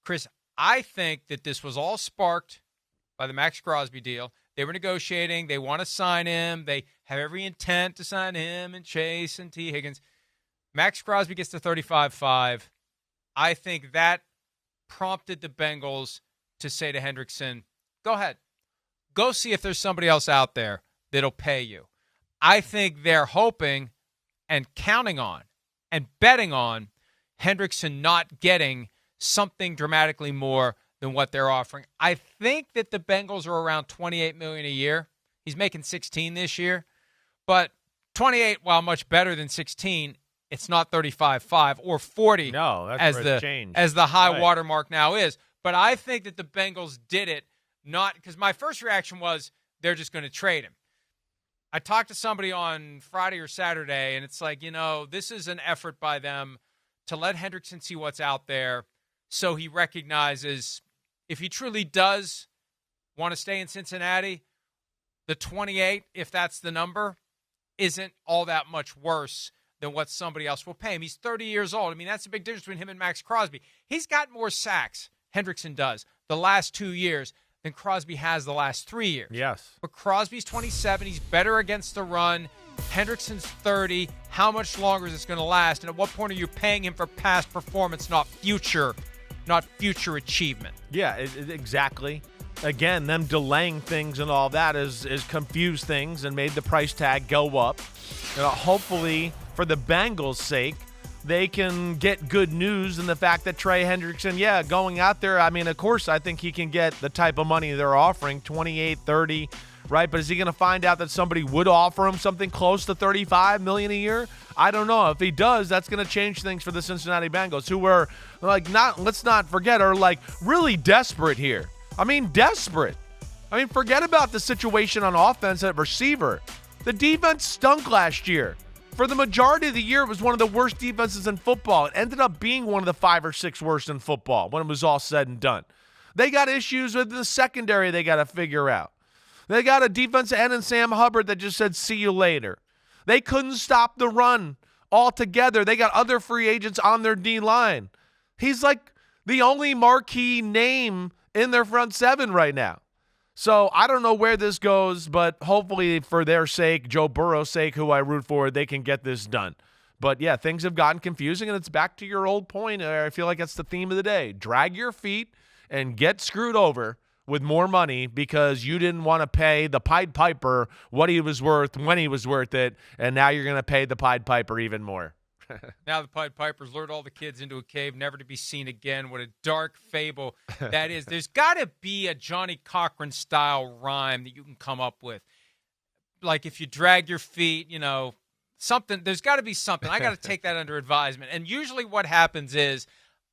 Chris, I think that this was all sparked by the Max Crosby deal. They were negotiating. They want to sign him. They have every intent to sign him and Chase and T. Higgins. Max Crosby gets to 35-5. I think that prompted the Bengals to say to Hendrickson, go ahead. Go see if there's somebody else out there that'll pay you. I think they're hoping and counting on and betting on Hendrickson not getting something dramatically more than what they're offering. I think that the Bengals are around $28 million a year. He's making 16 this year, but 28, while much better than 16, it's not 35-5 or 40. No, that's as where the it's changed. as the high Right. watermark now is. But I think that the Bengals did it not because my first reaction was they're just going to trade him. I talked to somebody on Friday or Saturday, and it's like, this is an effort by them to let Hendrickson see what's out there so he recognizes if he truly does want to stay in Cincinnati, the 28, if that's the number, isn't all that much worse than what somebody else will pay him. He's 30 years old. I mean, that's the big difference between him and Max Crosby. He's got more sacks, Hendrickson does, the last 2 years than Crosby has the last 3 years. Yes. But Crosby's 27. He's better against the run. Hendrickson's 30. How much longer is this going to last? And at what point are you paying him for past performance, not future achievement? Yeah, exactly. Again, them delaying things and all that is confused things and made the price tag go up. Hopefully, for the Bengals' sake, they can get good news in the fact that Trey Hendrickson, going out there, I mean, of course, I think he can get the type of money they're offering, 28, 30, right? But is he going to find out that somebody would offer him something close to $35 million a year? I don't know. If he does, that's going to change things for the Cincinnati Bengals, who were let's not forget, are really desperate here. I mean, desperate. I mean, forget about the situation on offense at receiver. The defense stunk last year. For the majority of the year, it was one of the worst defenses in football. It ended up being one of the 5 or 6 worst in football when it was all said and done. They got issues with the secondary they got to figure out. They got a defensive end in Sam Hubbard that just said, see you later. They couldn't stop the run altogether. They got other free agents on their D-line. He's like the only marquee name in their front seven right now. So I don't know where this goes, but hopefully for their sake, Joe Burrow's sake, who I root for, they can get this done. But, yeah, things have gotten confusing, and it's back to your old point. I feel like that's the theme of the day. Drag your feet and get screwed over with more money because you didn't want to pay the Pied Piper what he was worth when he was worth it, and now you're going to pay the Pied Piper even more. Now the Pied Pipers lured all the kids into a cave, never to be seen again. What a dark fable that is. There's got to be a Johnny Cochran-style rhyme that you can come up with. Like if you drag your feet, something. There's got to be something. I got to take that under advisement. And usually what happens is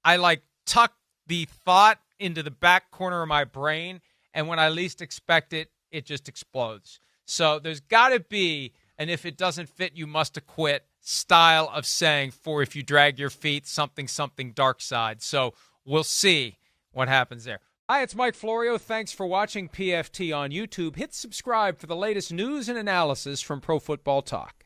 I tuck the thought into the back corner of my brain, and when I least expect it, it just explodes. So there's got to be, and if it doesn't fit, you must have quit style of saying for if you drag your feet, something dark side. So we'll see what happens there. Hi, it's Mike Florio. Thanks for watching PFT on YouTube. Hit subscribe for the latest news and analysis from Pro Football Talk.